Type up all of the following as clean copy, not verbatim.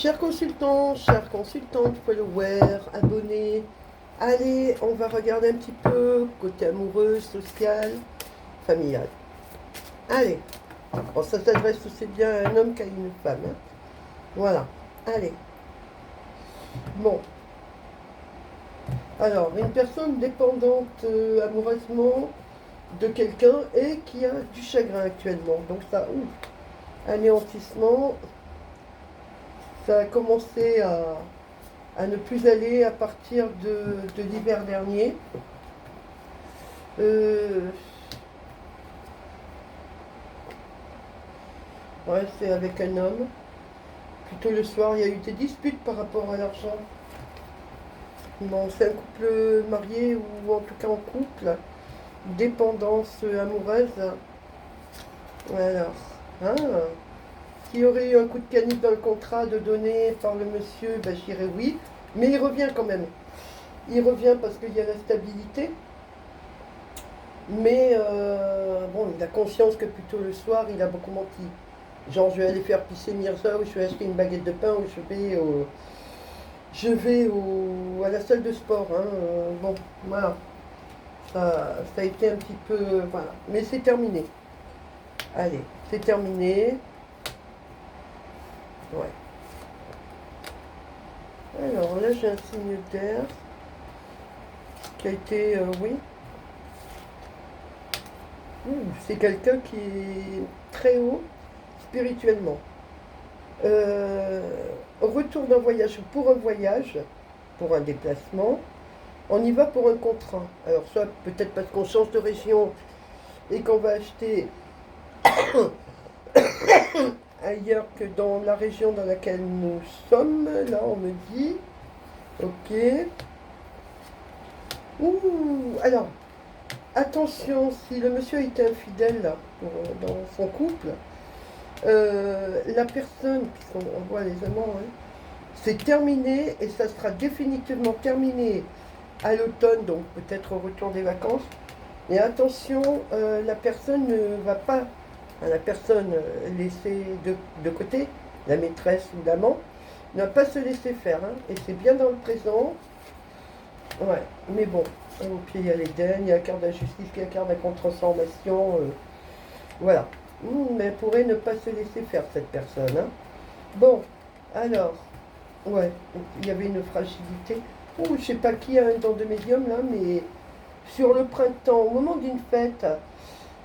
Chers consultantes, followers, abonnés, allez, on va regarder un petit peu côté amoureux, social, familial. Allez, bon, ça s'adresse aussi bien à un homme qu'à une femme, hein. Voilà, allez. Bon, alors, une personne dépendante amoureusement de quelqu'un et qui a du chagrin actuellement. Donc ça, ouf, anéantissement, ça a commencé à ne plus aller à partir de l'hiver dernier. Euh, ouais, c'est avec un homme. Plutôt le soir, il y a eu des disputes par rapport à l'argent. Bon, c'est un couple marié ou en tout cas en couple. Dépendance amoureuse. Alors, hein, s'il y aurait eu un coup de canif dans le contrat de donner par le monsieur, ben, je dirais oui. Mais il revient quand même. Il revient parce qu'il y a la stabilité. Mais bon, il a conscience que plutôt le soir, il a beaucoup menti. Genre, je vais aller faire pisser Mirza ou je vais acheter une baguette de pain ou à la salle de sport, hein. Bon, voilà. Ça a été un petit peu. Voilà. Mais c'est terminé. Allez, c'est terminé. Ouais. Alors là, j'ai un signe d'air qui a été. Oui. C'est quelqu'un qui est très haut spirituellement. Euh, Retour d'un voyage pour un voyage, pour un déplacement. On y va pour un contrat. Alors soit peut-être parce qu'on change de région et qu'on va acheter ailleurs que dans la région dans laquelle nous sommes. Là, on me dit, ok. Ouh, alors, attention, si le monsieur a été infidèle là, dans son couple, la personne, puisqu'on voit les amants, hein, c'est terminé et ça sera définitivement terminé à l'automne, donc peut-être au retour des vacances. Et attention, la personne ne va pas, enfin, la personne laissée de côté, la maîtresse ou l'amant, ne va pas se laisser faire, hein, et c'est bien dans le présent. Ouais, mais bon, au pied il y a l'Éden, il y a la carte de la justice, il y a la carte de la contre-transformation, voilà. Mais elle pourrait ne pas se laisser faire cette personne, hein. Bon, alors, ouais, il y avait une fragilité. Oh, je sais pas qui a un don de médium là, mais sur le printemps, au moment d'une fête,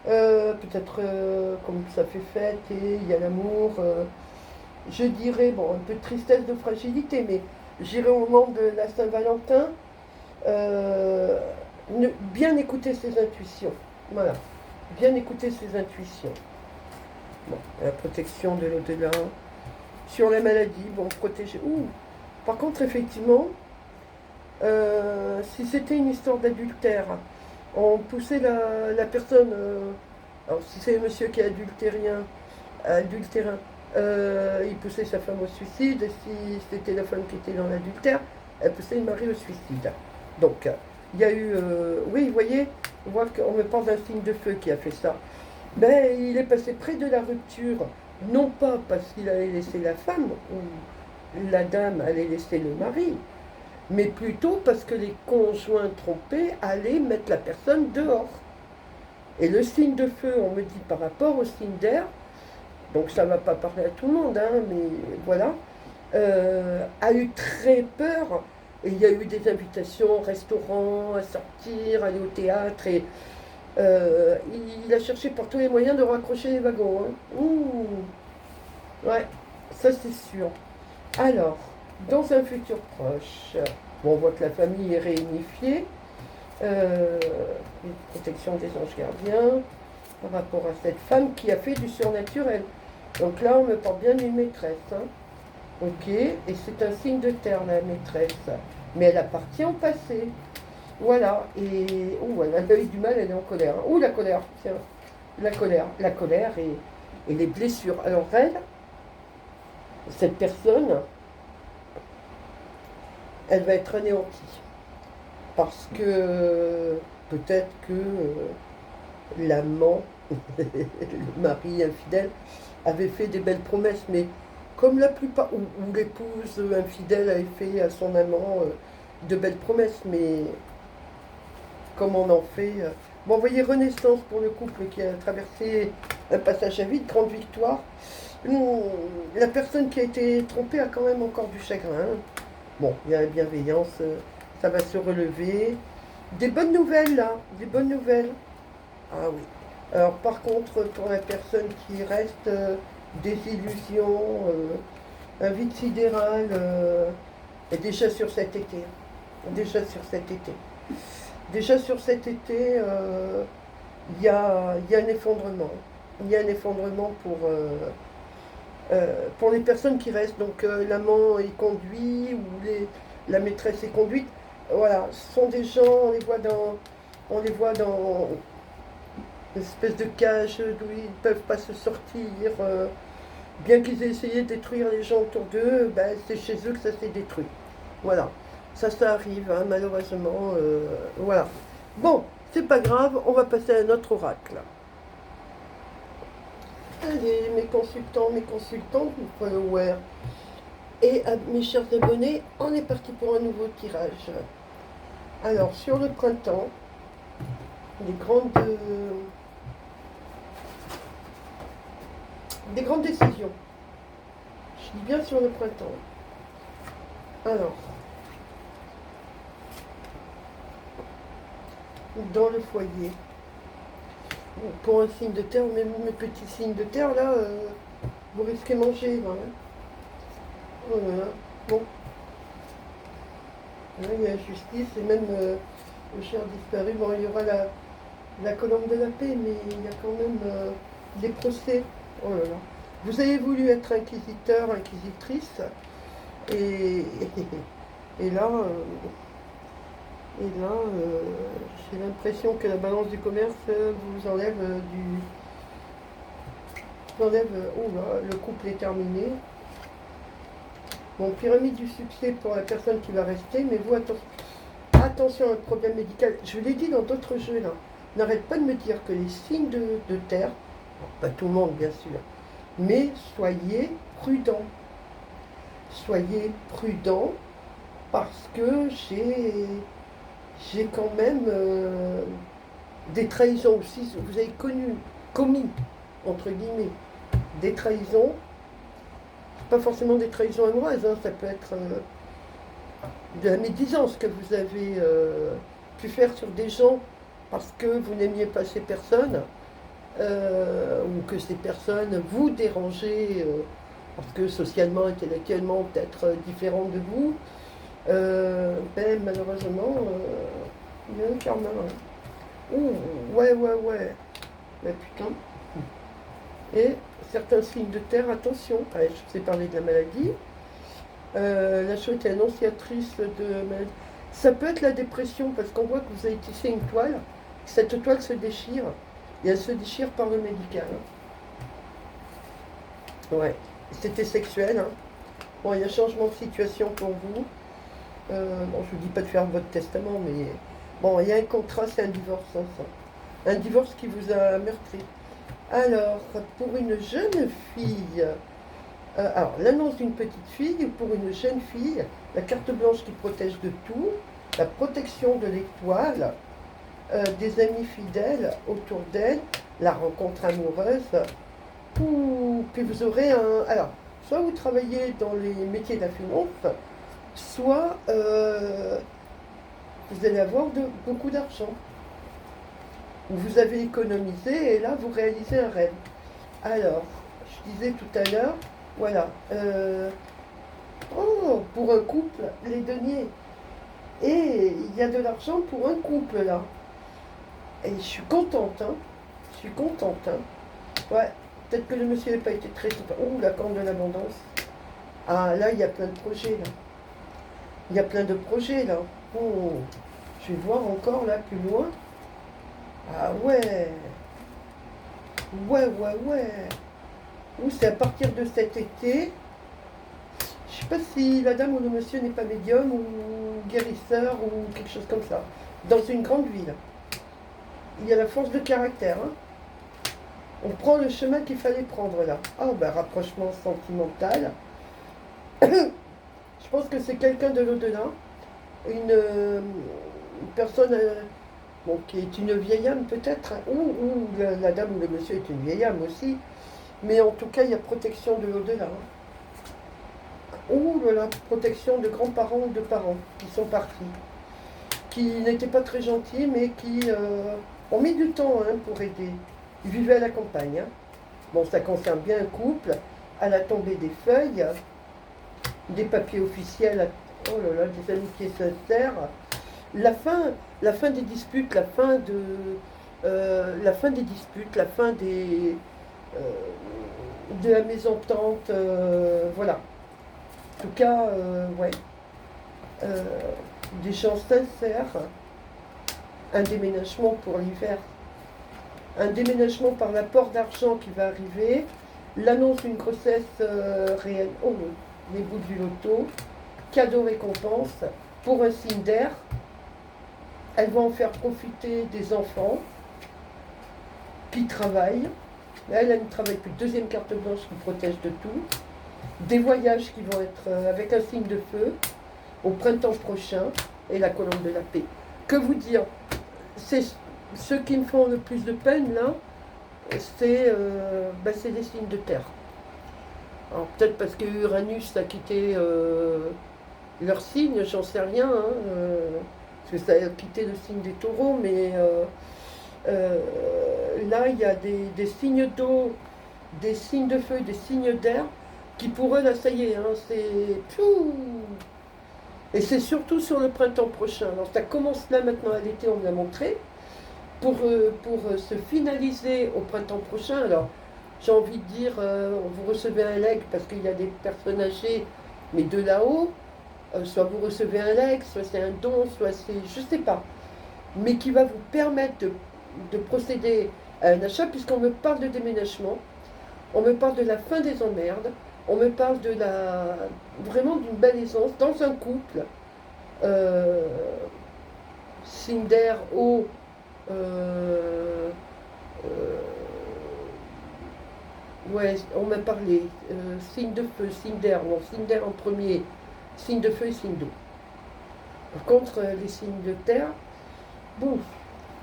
peut-être comme ça fait fête et il y a l'amour, je dirais, bon, un peu de tristesse, de fragilité, mais j'irai au moment de la Saint-Valentin, euh, bien écouter ses intuitions. Voilà, bien écouter ses intuitions. Bon, la protection de l'au-delà. Sur la maladie, bon, protéger. Ouh. Par contre, effectivement, si c'était une histoire d'adultère, on poussait la personne. Alors, si c'est un monsieur qui est adultérin, il poussait sa femme au suicide. Et si c'était la femme qui était dans l'adultère, elle poussait le mari au suicide. Donc, il y a eu. Oui, vous voyez, on voit qu'on me parle d'un signe de feu qui a fait ça. Ben, il est passé près de la rupture, non pas parce qu'il allait laisser la femme ou la dame allait laisser le mari, mais plutôt parce que les conjoints trompés allaient mettre la personne dehors. Et le signe de feu, on me dit par rapport au signe d'air, donc ça ne va pas parler à tout le monde, hein, mais voilà, a eu très peur. Et il y a eu des invitations au restaurant, à sortir, aller au théâtre, et il a cherché par tous les moyens de raccrocher les wagons, hein. Ouh, ouais, ça c'est sûr. Alors, dans un futur proche, bon, on voit que la famille est réunifiée, une protection des anges gardiens par rapport à cette femme qui a fait du surnaturel. Donc là, on me parle bien d'une maîtresse, hein. Ok, et c'est un signe de terre, la maîtresse. Mais elle appartient au passé. Voilà, et oh, elle a eu du mal, elle est en colère, hein. Ouh, la colère, tiens, la colère et les blessures. Alors elle, cette personne, elle va être anéantie. Parce que peut-être que l'amant, le mari infidèle, avait fait des belles promesses, mais comme la plupart, ou l'épouse infidèle avait fait à son amant de belles promesses, mais comme on en fait. Bon, vous voyez, renaissance pour le couple qui a traversé un passage à vide, grande victoire. Hum, La personne qui a été trompée a quand même encore du chagrin. Bon, il y a la bienveillance, ça va se relever. Des bonnes nouvelles là, des bonnes nouvelles. Ah oui. Alors par contre, pour la personne qui reste, des illusions, un vide sidéral, est déjà sur cet été. Déjà sur cet été. Déjà sur cet été, il y a un effondrement. Il y a un effondrement pour les personnes qui restent. Donc l'amant est conduit ou la maîtresse est conduite. Voilà, ce sont des gens, on les voit dans une espèce de cage d'où ils ne peuvent pas se sortir. Bien qu'ils aient essayé de détruire les gens autour d'eux, ben, c'est chez eux que ça s'est détruit. Voilà, ça arrive, hein, malheureusement. Voilà. Bon, c'est pas grave, on va passer à un autre oracle. Allez, mes consultants, mes consultantes, mes followers et mes chers abonnés, on est parti pour un nouveau tirage. Alors, sur le printemps, des grandes décisions. Je dis bien sur le printemps. Alors, dans le foyer, pour un signe de terre, même mes petits signes de terre, là, vous risquez de manger. Là, hein. Oh là là. Bon, là, il y a la justice et même le cher disparu. Bon, il y aura la colombe de la paix, mais il y a quand même des procès. Oh là là. Vous avez voulu être inquisiteur, inquisitrice, et, et là, j'ai l'impression que la balance du commerce vous enlève oh là, le couple est terminé. Bon, pyramide du succès pour la personne qui va rester, mais vous, attention à un problème médical. Je vous l'ai dit dans d'autres jeux là. N'arrête pas de me dire que les signes de terre, bon, pas tout le monde bien sûr, mais soyez prudents. Soyez prudents parce que j'ai quand même des trahisons aussi. Vous avez commis, entre guillemets, des trahisons. Pas forcément des trahisons amoureuses, hein, ça peut être de la médisance que vous avez pu faire sur des gens parce que vous n'aimiez pas ces personnes ou que ces personnes vous dérangeaient parce que socialement, intellectuellement, peut-être différentes de vous. Ben, malheureusement, il y a un karma. Hein. Ouh, ouais. Mais putain. Et certains signes de terre, attention. Allez, je vous ai parlé de la maladie. La chouette est annonciatrice de maladie. Ça peut être la dépression, parce qu'on voit que vous avez tissé une toile. Cette toile se déchire. Et elle se déchire par le médical. Hein. Ouais. C'était sexuel. Hein. Bon, il y a changement de situation pour vous. Bon, je vous dis pas de faire votre testament, mais bon, il y a un contrat, c'est un divorce. Hein, ça. Un divorce qui vous a meurtri. Alors, pour une jeune fille, alors l'annonce d'une petite fille, pour une jeune fille, la carte blanche qui protège de tout, la protection de l'étoile, des amis fidèles autour d'elle, la rencontre amoureuse, puis vous aurez un... Alors, soit vous travaillez dans les métiers de la finance, soit vous allez avoir beaucoup d'argent. Ou vous avez économisé et là vous réalisez un rêve. Alors, je disais tout à l'heure, voilà. Pour un couple, les deniers. Et il y a de l'argent pour un couple là. Et je suis contente, hein. Je suis contente, hein. Ouais, peut-être que le monsieur n'a pas été très sympa. Oh, la corne de l'abondance. Ah, là, il y a plein de projets là. Il y a plein de projets là. Oh, je vais voir encore là plus loin. Ah ouais. Ouais. Ou c'est à partir de cet été. Je sais pas si la dame ou le monsieur n'est pas médium ou guérisseur ou quelque chose comme ça. Dans une grande ville. Il y a la force de caractère. Hein. On prend le chemin qu'il fallait prendre là. Ah ben rapprochement sentimental. Je pense que c'est quelqu'un de l'au-delà, une personne bon, qui est une vieille âme peut-être, hein, ou la dame ou le monsieur est une vieille âme aussi, mais en tout cas il y a protection de l'au-delà. Hein. Ou de la protection de grands-parents ou de parents qui sont partis, qui n'étaient pas très gentils, mais qui ont mis du temps hein, pour aider. Ils vivaient à la campagne. Hein. Bon, ça concerne bien un couple, à la tombée des feuilles, des papiers officiels, oh là là, des amitiés sincères, la fin des disputes, la fin des disputes, la fin euh, de la mésentente, voilà. En tout cas, ouais, euh, des gens sincères, un déménagement pour l'hiver, un déménagement par l'apport d'argent qui va arriver, l'annonce d'une grossesse réelle, oh, les bouts du loto, cadeau récompense pour un signe d'air. Elles vont en faire profiter des enfants qui travaillent. Elle ne travaille plus. Deuxième carte blanche qui protège de tout. Des voyages qui vont être avec un signe de feu au printemps prochain et la colombe de la paix. Que vous dire? C'est ceux qui me font le plus de peine là, c'est les signes de terre. Alors peut-être parce que Uranus a quitté leur signe, j'en sais rien, hein, parce que ça a quitté le signe des taureaux, mais là il y a des signes d'eau, des signes de feu, des signes d'air, qui pour eux là ça y est, hein, c'est... Et c'est surtout sur le printemps prochain. Alors ça commence là maintenant à l'été, on me l'a montré, pour se finaliser au printemps prochain. Alors j'ai envie de dire, vous recevez un legs parce qu'il y a des personnes âgées, mais de là-haut, soit vous recevez un legs, soit c'est un don, soit c'est, je sais pas, mais qui va vous permettre de procéder à un achat, puisqu'on me parle de déménagement, on me parle de la fin des emmerdes, on me parle de vraiment d'une belle aisance dans un couple, euh, signe d'air, eau, euh, euh, ouais, on m'a parlé, signe de feu, signe d'air, non, signe d'air en premier, signe de feu et signe d'eau. Par contre, les signes de terre, bon,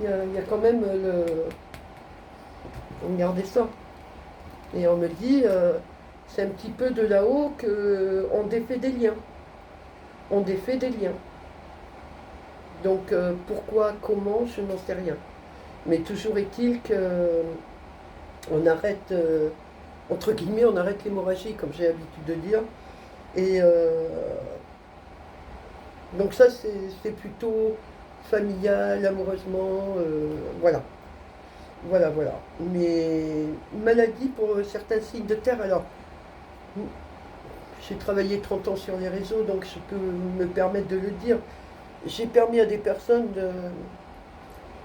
il y a quand même regardez ça. Et on me dit, c'est un petit peu de là-haut qu'on défait des liens. On défait des liens. Donc pourquoi, comment, je n'en sais rien. Mais toujours est-il que on arrête, entre guillemets, on arrête l'hémorragie, comme j'ai l'habitude de dire. Et donc ça, c'est plutôt familial, amoureusement, voilà. Voilà, voilà. Mais maladie pour certains signes de terre, alors, j'ai travaillé 30 ans sur les réseaux, donc je peux me permettre de le dire. J'ai permis à des personnes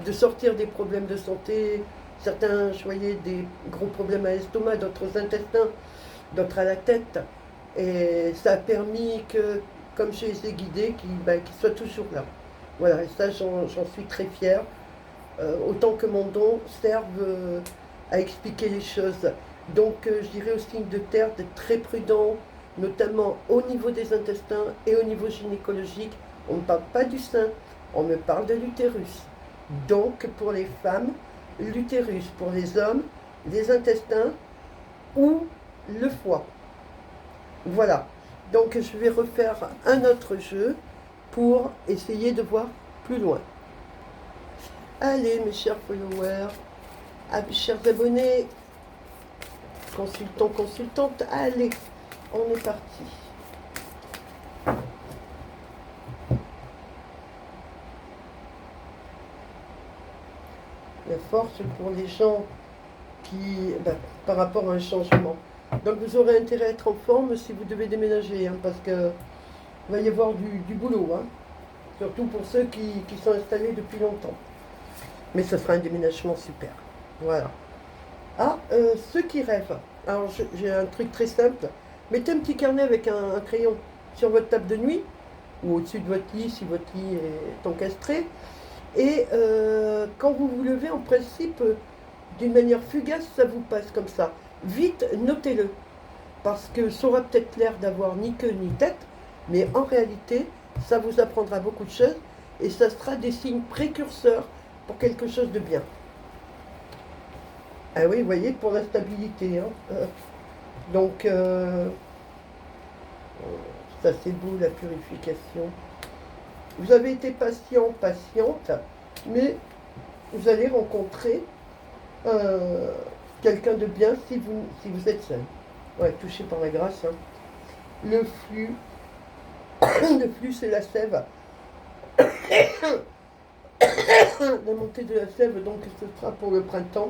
de sortir des problèmes de santé. Certains, je voyais des gros problèmes à l'estomac, d'autres aux intestins, d'autres à la tête. Et ça a permis que, comme je les ai guidés, qu'ils soient toujours là. Voilà, et ça, j'en suis très fière. Autant que mon don serve à expliquer les choses. Donc, je dirais aux signes de terre d'être très prudent, notamment au niveau des intestins et au niveau gynécologique. On ne parle pas du sein, on me parle de l'utérus. Donc, pour les femmes, l'utérus, pour les hommes, les intestins ou le foie. Voilà. Donc, je vais refaire un autre jeu pour essayer de voir plus loin. Allez, mes chers followers, mes chers abonnés, consultants, consultantes, allez, on est parti. La force pour les gens qui, par rapport à un changement. Donc vous aurez intérêt à être en forme si vous devez déménager, hein, parce que il va y avoir du boulot, hein, surtout pour ceux qui sont installés depuis longtemps. Mais ce sera un déménagement super. Voilà. Ah, ceux qui rêvent. Alors j'ai un truc très simple. Mettez un petit carnet avec un crayon sur votre table de nuit, ou au-dessus de votre lit si votre lit est encastré. Et quand vous vous levez, en principe, d'une manière fugace, ça vous passe comme ça. Vite, notez-le. parce que ça aura peut-être l'air d'avoir ni queue ni tête, mais en réalité, ça vous apprendra beaucoup de choses et ça sera des signes précurseurs pour quelque chose de bien. Ah oui, vous voyez, pour la stabilité. Hein. Donc, ça c'est beau, la purification. Vous avez été patient, patiente, mais vous allez rencontrer euh, quelqu'un de bien si vous êtes seul. Ouais, touché par la grâce. Hein. Le flux, le flux c'est la sève. La montée de la sève, donc ce sera pour le printemps.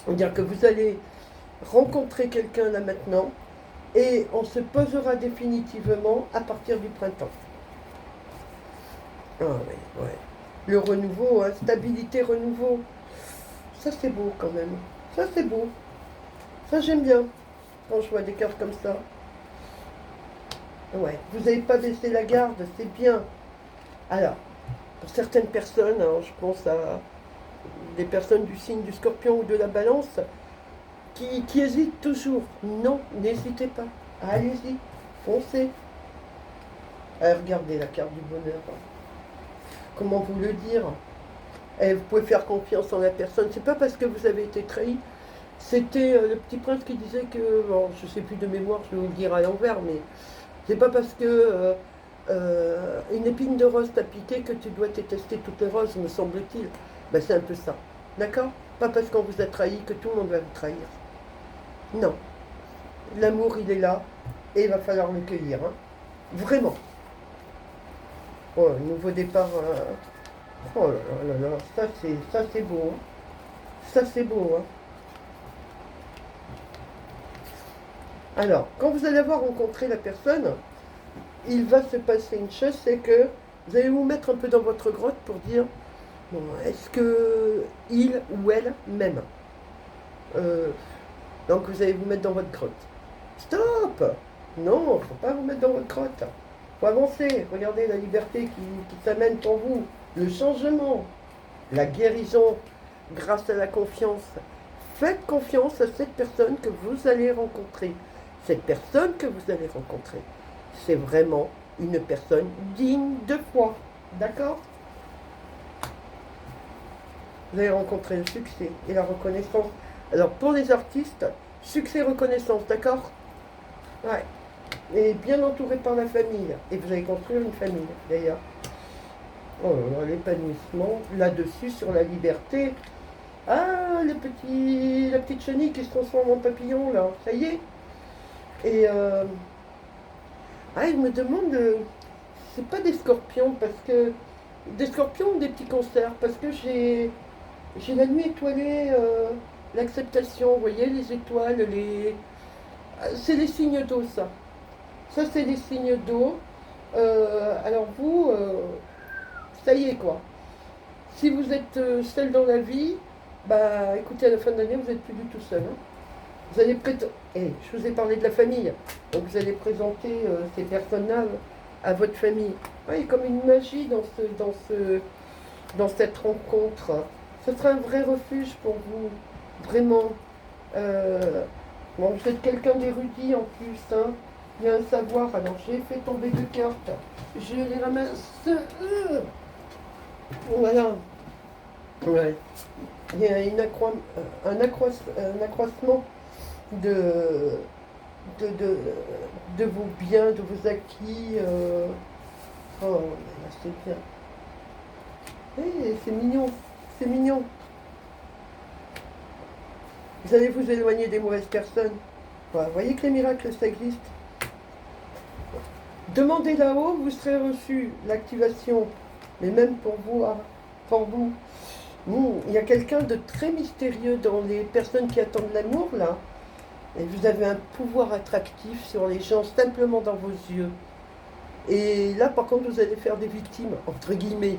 C'est-à-dire que vous allez rencontrer quelqu'un là maintenant et on se posera définitivement à partir du printemps. Ah oui, ouais. Le renouveau, hein, stabilité, renouveau. Ça c'est beau quand même. Ça c'est beau. Ça j'aime bien quand je vois des cartes comme ça. Ouais, vous n'avez pas baissé la garde, c'est bien. Alors, pour certaines personnes, hein, je pense à des personnes du signe du scorpion ou de la balance, qui hésitent toujours. Non, n'hésitez pas. Allez-y, foncez. Ah, regardez la carte du bonheur. Comment vous le dire? Et vous pouvez faire confiance en la personne. C'est pas parce que vous avez été trahi. C'était le petit prince qui disait que, bon, je sais plus de mémoire, je vais vous le dire à l'envers, mais c'est pas parce que une épine de rose t'a piqué que tu dois détester toutes les roses, me semble-t-il. Ben, c'est un peu ça. D'accord? Pas parce qu'on vous a trahi que tout le monde va vous trahir. Non. L'amour, il est là et il va falloir le cueillir. Hein. Vraiment. Oh, nouveau départ. Oh là là là, ça c'est beau. Hein. Ça c'est beau. Hein. Alors, quand vous allez avoir rencontré la personne, il va se passer une chose, c'est que vous allez vous mettre un peu dans votre grotte pour dire, bon, est-ce que il ou elle m'aime? Euh, Donc vous allez vous mettre dans votre grotte. Stop! Non, il ne faut pas vous mettre dans votre grotte. Il faut avancer. Regardez la liberté qui s'amène pour vous. Le changement, la guérison grâce à la confiance. Faites confiance à cette personne que vous allez rencontrer. Cette personne que vous allez rencontrer, c'est vraiment une personne digne de foi. D'accord? Vous allez rencontrer le succès et la reconnaissance. Alors pour les artistes, succès, reconnaissance, d'accord? Ouais. Et bien entouré par la famille. Et vous allez construire une famille, d'ailleurs. Oh là là, l'épanouissement, là-dessus, sur la liberté. Ah, la petite chenille qui se transforme en papillon, là, ça y est. Et il me demande, c'est pas des scorpions, parce que des scorpions ou des petits cancers, parce que j'ai la nuit étoilée, l'acceptation, vous voyez, les étoiles, c'est les signes d'eau, ça. Ça, c'est les signes d'eau. Alors vous, ça y est, quoi. Si vous êtes seul dans la vie, bah écoutez, à la fin de l'année, vous n'êtes plus du tout seul. Hein. Vous allez je vous ai parlé de la famille. Donc vous allez présenter ces personnes-là à votre famille. Ouais, il y a comme une magie dans cette rencontre. Ce sera un vrai refuge pour vous. Vraiment. Bon, vous êtes quelqu'un d'érudit en plus. Hein. Il y a un savoir. Alors j'ai fait tomber 2 cartes. Je les ramasse. Voilà. Ouais. Il y a un accroissement de, de vos biens, de vos acquis. Oh, c'est bien. C'est mignon, c'est mignon. Vous allez vous éloigner des mauvaises personnes. Voilà, vous voyez que les miracles, ça existe. Demandez là-haut, vous serez reçu l'activation. Mais même pour vous, il y a quelqu'un de très mystérieux dans les personnes qui attendent l'amour, là. Et vous avez un pouvoir attractif sur les gens simplement dans vos yeux. Et là, par contre, vous allez faire des victimes, entre guillemets.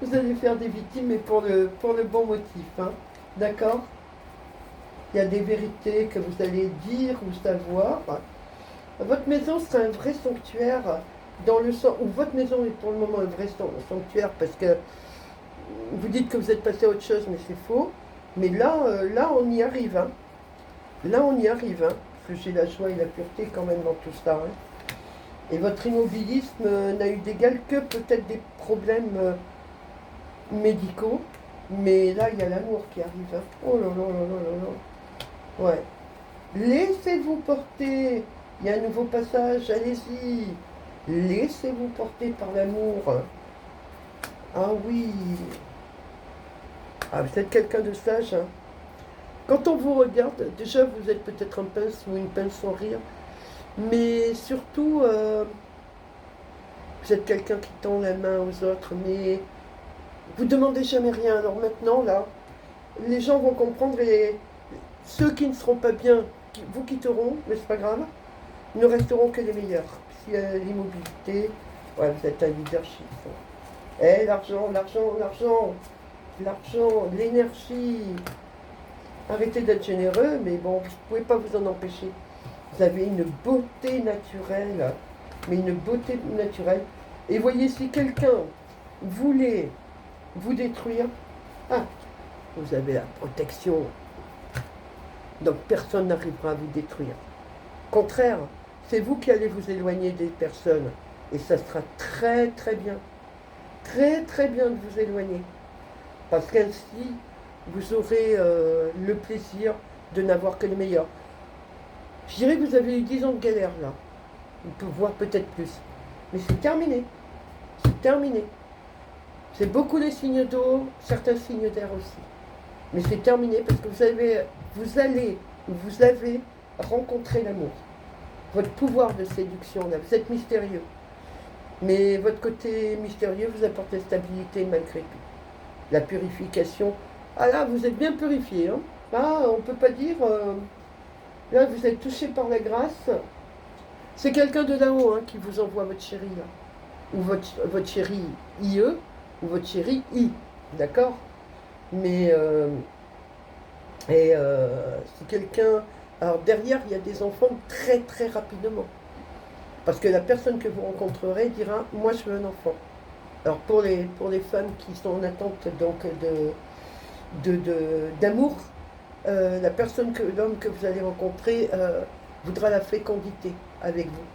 Vous allez faire des victimes, mais pour le bon motif. Hein. D'accord? Il y a des vérités que vous allez dire ou savoir. Votre maison sera un vrai sanctuaire, dans le sens où votre maison est pour le moment un vrai sanctuaire, parce que vous dites que vous êtes passé à autre chose, mais c'est faux. Mais là, là on y arrive. Hein. Là, on y arrive. Hein. j'ai la joie et la pureté quand même dans tout ça. Hein. Et votre immobilisme n'a eu d'égal que peut-être des problèmes médicaux, mais là, il y a l'amour qui arrive. Hein. Oh là là là là là là. Ouais. Laissez-vous porter. Il y a un nouveau passage, allez-y. Laissez-vous porter par l'amour. Ah oui. Ah, vous êtes quelqu'un de sage. Hein. Quand on vous regarde, déjà vous êtes peut-être un pince ou une pince sans rire, mais surtout, vous êtes quelqu'un qui tend la main aux autres, mais vous demandez jamais rien. Alors maintenant, là, les gens vont comprendre et ceux qui ne seront pas bien vous quitteront, mais c'est pas grave, ne resteront que les meilleurs. S'il y a l'immobilité, ouais, vous êtes un leadership. Eh, l'argent, l'argent, l'argent, l'argent, l'énergie. Arrêtez d'être généreux, mais bon, vous ne pouvez pas vous en empêcher. Vous avez une beauté naturelle, mais une beauté naturelle. Et voyez, si quelqu'un voulait vous détruire, ah, vous avez la protection. Donc personne n'arrivera à vous détruire. Au contraire, c'est vous qui allez vous éloigner des personnes. Et ça sera très très bien. Très très bien de vous éloigner. Parce qu'ainsi, vous aurez le plaisir de n'avoir que le meilleur. Je dirais que vous avez eu 10 ans de galère là. On peut voir peut-être plus. Mais c'est terminé. C'est terminé. C'est beaucoup les signes d'eau, certains signes d'air aussi. Mais c'est terminé parce que vous avez rencontré l'amour. Votre pouvoir de séduction là. Vous êtes mystérieux. Mais votre côté mystérieux vous apporte la stabilité malgré tout. La purification. Ah là, vous êtes bien purifié. Hein. Là, on ne peut pas dire... là, vous êtes touché par la grâce. C'est quelqu'un de là-haut hein, qui vous envoie votre chéri, là. Ou votre chéri IE, ou votre chéri I. D'accord. Mais... c'est quelqu'un... Alors, derrière, il y a des enfants très, très rapidement. Parce que la personne que vous rencontrerez dira « Moi, je veux un enfant ». Alors, pour les femmes qui sont en attente donc d'amour, l'homme que vous allez rencontrer voudra la fécondité avec vous.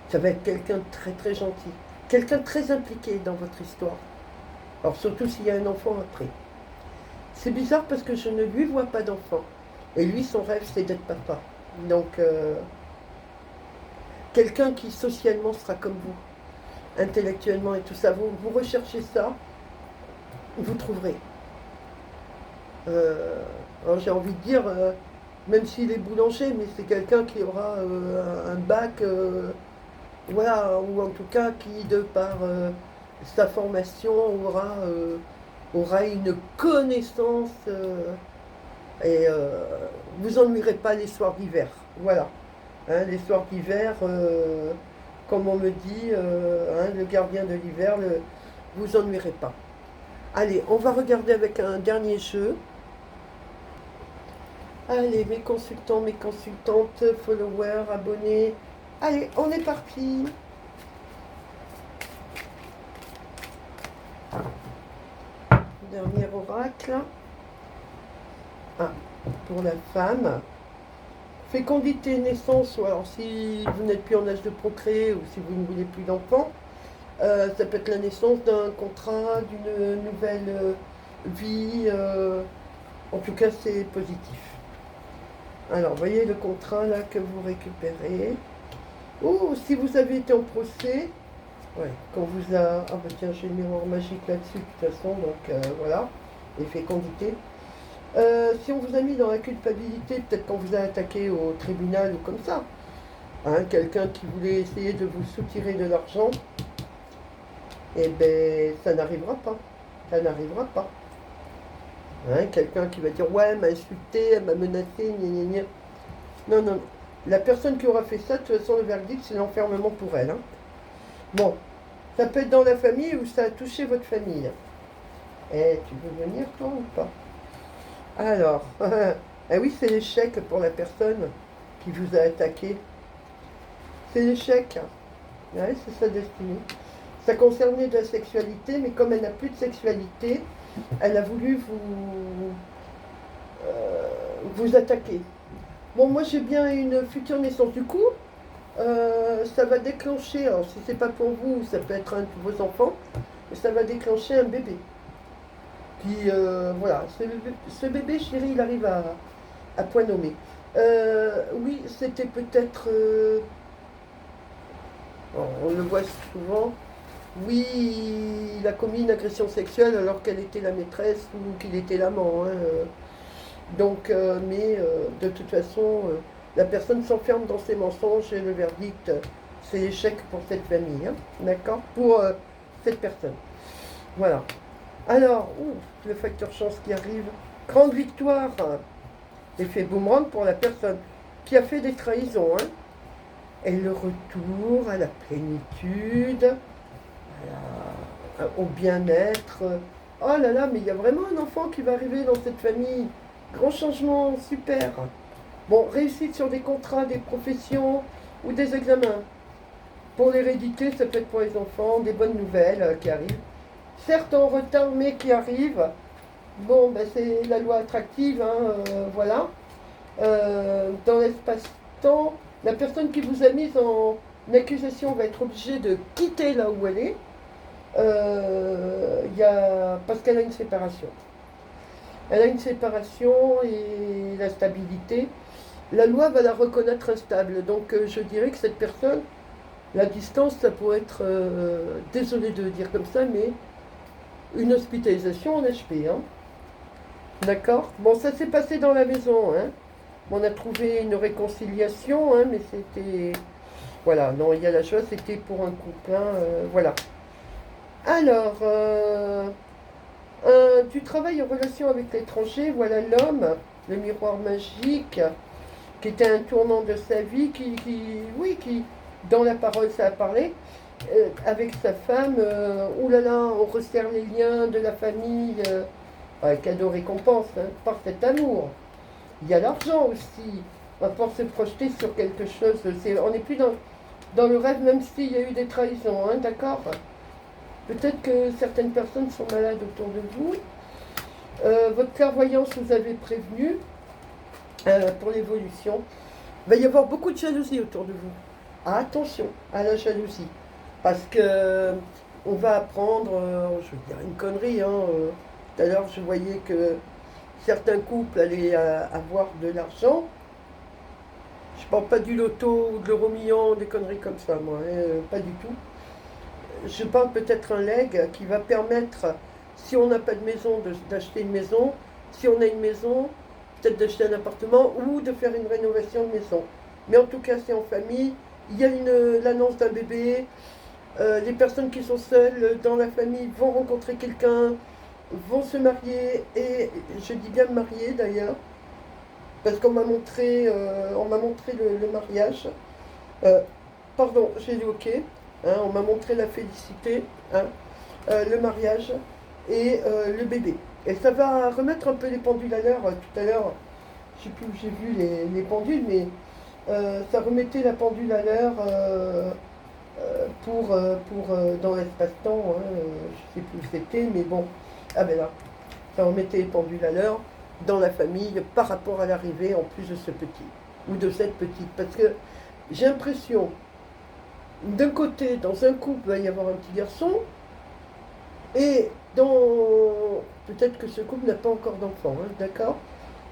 Ça va être quelqu'un de très très gentil, quelqu'un de très impliqué dans votre histoire. Alors surtout s'il y a un enfant après. C'est bizarre parce que je ne lui vois pas d'enfant. Et lui, son rêve, c'est d'être papa. Donc, quelqu'un qui socialement sera comme vous, intellectuellement et tout ça. Vous recherchez ça, vous trouverez. Alors j'ai envie de dire, même s'il est boulanger, mais c'est quelqu'un qui aura un bac, voilà, ou en tout cas qui, de par sa formation, aura une connaissance et vous ennuierez pas les soirs d'hiver. Voilà, hein, les soirs d'hiver, comme on me dit, hein, le gardien de l'hiver, vous ennuierez pas. Allez, on va regarder avec un dernier jeu. Allez, mes consultants, mes consultantes, followers, abonnés. Allez, on est parti. Dernier oracle. Ah, pour la femme. Fécondité, naissance, ou alors si vous n'êtes plus en âge de procréer ou si vous ne voulez plus d'enfants, ça peut être la naissance d'un contrat, d'une nouvelle vie. En tout cas, c'est positif. Alors, voyez le contrat là que vous récupérez. Oh, si vous avez été en procès, ouais, qu'on vous a... Ah bah tiens, j'ai le miroir magique là-dessus de toute façon, donc voilà, et fécondité. Si on vous a mis dans la culpabilité, peut-être qu'on vous a attaqué au tribunal ou comme ça, hein, quelqu'un qui voulait essayer de vous soutirer de l'argent, eh ben, ça n'arrivera pas. Ça n'arrivera pas. Hein, quelqu'un qui va dire ouais, elle m'a insulté, elle m'a menacé, gna gna gna. Non, non, la personne qui aura fait ça, de toute façon, le verdict, c'est l'enfermement pour elle. Hein. Bon, ça peut être dans la famille ou ça a touché votre famille. Eh, tu veux venir toi ou pas? Alors, ah oui, c'est l'échec pour la personne qui vous a attaqué. C'est l'échec. Ouais, c'est sa destinée. Ça concernait de la sexualité, mais comme elle n'a plus de sexualité, elle a voulu vous attaquer. Bon, moi j'ai bien une future naissance du coup. Ça va déclencher, alors si c'est pas pour vous, ça peut être un de vos enfants, mais ça va déclencher un bébé. Puis voilà, ce bébé chéri, il arrive à point nommé. Oui, c'était peut-être, on le voit souvent, oui, il a commis une agression sexuelle alors qu'elle était la maîtresse ou qu'il était l'amant, hein. Donc, mais de toute façon, la personne s'enferme dans ses mensonges et le verdict, c'est l'échec pour cette famille, hein. D'accord? Pour cette personne. Voilà. Alors, le facteur chance qui arrive. Grande victoire. Effet boomerang pour la personne qui a fait des trahisons, hein. Et le retour à la plénitude, au bien-être. Oh là là, mais il y a vraiment un enfant qui va arriver dans cette famille. Grand changement, super. Bon, réussite sur des contrats, des professions ou des examens. Pour l'hérédité, ça peut être pour les enfants, des bonnes nouvelles qui arrivent. Certes en retard, mais qui arrivent. Bon, ben, c'est la loi attractive, hein, voilà. Dans l'espace-temps, la personne qui vous a mise en accusation va être obligée de quitter là où elle est. Parce qu'elle a une séparation. Elle a une séparation et la stabilité. La loi va la reconnaître instable. Donc je dirais que cette personne, la distance, ça pourrait être, désolé de le dire comme ça, mais une hospitalisation en HP. Hein. D'accord. Bon, ça s'est passé dans la maison. Hein. On a trouvé une réconciliation, hein, mais c'était... Voilà, non, il y a la chose, c'était pour un couple. Hein, voilà. Alors, tu travailles en relation avec l'étranger, voilà l'homme, le miroir magique, qui était un tournant de sa vie, oui, qui, dans la parole, ça a parlé, avec sa femme, oulala, on resserre les liens de la famille, cadeau récompense, hein, par cet amour. Il y a l'argent aussi, on va pouvoir se projeter sur quelque chose, on n'est plus dans le rêve, même s'il y a eu des trahisons, hein, d'accord? Peut-être que certaines personnes sont malades autour de vous. Votre clairvoyance vous avait prévenu pour l'évolution. Il va y avoir beaucoup de jalousie autour de vous. Ah, attention à la jalousie. Parce que on va apprendre, je vais dire une connerie, hein, tout à l'heure je voyais que certains couples allaient avoir de l'argent. Je parle pas du loto ou de l'euro-million, des conneries comme ça, moi, hein, pas du tout. Je parle peut-être un leg qui va permettre, si on n'a pas de maison, d'acheter une maison, si on a une maison, peut-être d'acheter un appartement ou de faire une rénovation de maison. Mais en tout cas, c'est en famille. Il y a l'annonce d'un bébé. Les personnes qui sont seules dans la famille vont rencontrer quelqu'un, vont se marier, et je dis bien marier d'ailleurs, parce qu'on m'a montré, le mariage. Pardon, j'ai dit ok. Hein, on m'a montré la félicité, hein, le mariage et le bébé. Et ça va remettre un peu les pendules à l'heure. Tout à l'heure, je ne sais plus où j'ai vu les pendules, mais ça remettait la pendule à l'heure dans l'espace-temps. Hein, je ne sais plus où c'était, mais bon. Ah ben là, ça remettait les pendules à l'heure dans la famille par rapport à l'arrivée en plus de ce petit ou de cette petite. Parce que j'ai l'impression, d'un côté, dans un couple, il va y avoir un petit garçon, et peut-être que ce couple n'a pas encore d'enfant, hein, d'accord?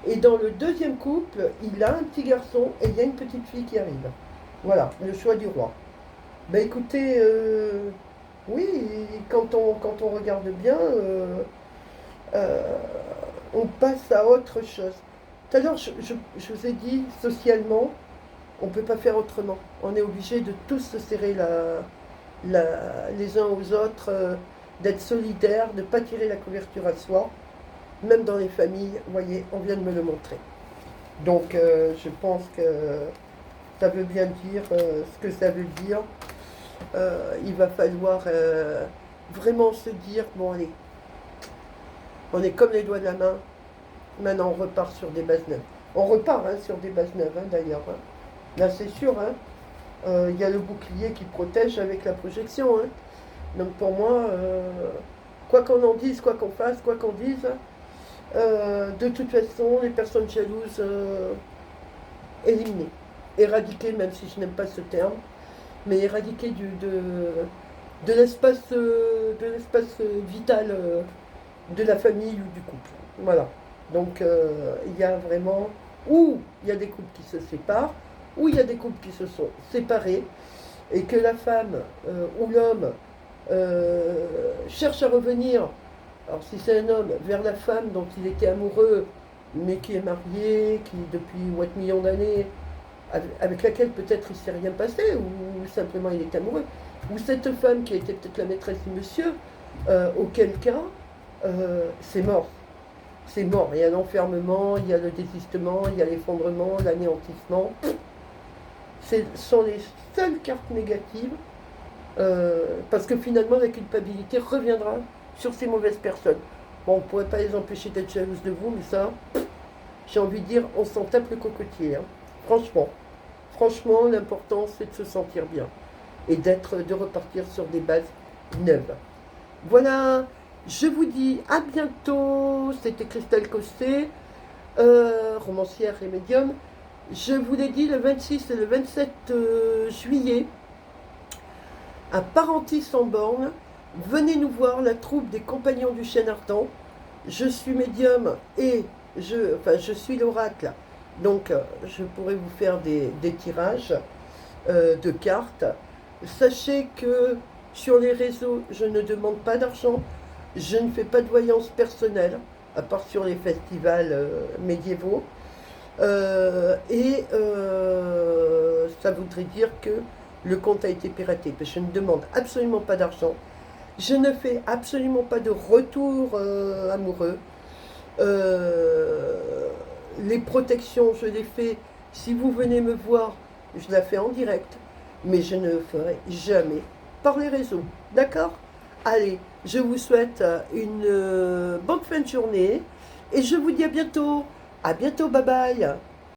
Et dans le deuxième couple, il a un petit garçon et il y a une petite fille qui arrive. Voilà, le choix du roi. Ben écoutez, oui, quand on regarde bien, euh, on passe à autre chose. Tout à l'heure, je vous ai dit, socialement, on ne peut pas faire autrement. On est obligé de tous se serrer les uns aux autres, d'être solidaires, de ne pas tirer la couverture à soi, même dans les familles. Vous voyez, on vient de me le montrer. Donc, je pense que ça veut bien dire ce que ça veut dire. Il va falloir vraiment se dire, bon allez, on est comme les doigts de la main, maintenant on repart sur des bases neuves. On repart hein, sur des bases neuves hein, d'ailleurs. Hein. Là c'est sûr, il y a le bouclier qui protège avec la projection. Hein. Donc pour moi, quoi qu'on en dise, quoi qu'on fasse, quoi qu'on dise, de toute façon, les personnes jalouses, éliminer, éradiquer, même si je n'aime pas ce terme, mais éradiquer de l'espace vital de la famille ou du couple. Voilà. Donc il y a vraiment, ou il y a des couples qui se séparent, ou il y a des couples qui se sont séparés, et que la femme ou l'homme cherche à revenir, alors si c'est un homme, vers la femme dont il était amoureux, mais qui est marié, qui depuis moitié million d'années, avec laquelle peut-être il ne s'est rien passé, ou simplement il est amoureux, ou cette femme qui était peut-être la maîtresse du monsieur, auquel cas, c'est mort. C'est mort. Il y a l'enfermement, il y a le désistement, il y a l'effondrement, l'anéantissement. Ce sont les seules cartes négatives, parce que finalement la culpabilité reviendra sur ces mauvaises personnes. Bon, on ne pourrait pas les empêcher d'être jalouses de vous, mais ça, j'ai envie de dire, on s'en tape le cocotier. Hein. Franchement. Franchement, l'important, c'est de se sentir bien. Et de repartir sur des bases neuves. Voilà, je vous dis à bientôt. C'était Christelle Cosset, romancière et médium. Je vous l'ai dit, le 26 et le 27 juillet, à Parentis-en-Born, venez nous voir, la troupe des Compagnons du Chêne Ardent. Je suis médium et je suis l'oracle. Donc, je pourrais vous faire des tirages de cartes. Sachez que sur les réseaux, je ne demande pas d'argent. Je ne fais pas de voyance personnelle, à part sur les festivals médiévaux. Ça voudrait dire que le compte a été piraté. Parce que je ne demande absolument pas d'argent. Je ne fais absolument pas de retour amoureux. Les protections, je les fais. Si vous venez me voir, je la fais en direct. Mais je ne le ferai jamais par les réseaux. D'accord? Allez, je vous souhaite une bonne fin de journée. Et je vous dis à bientôt. À bientôt, bye bye.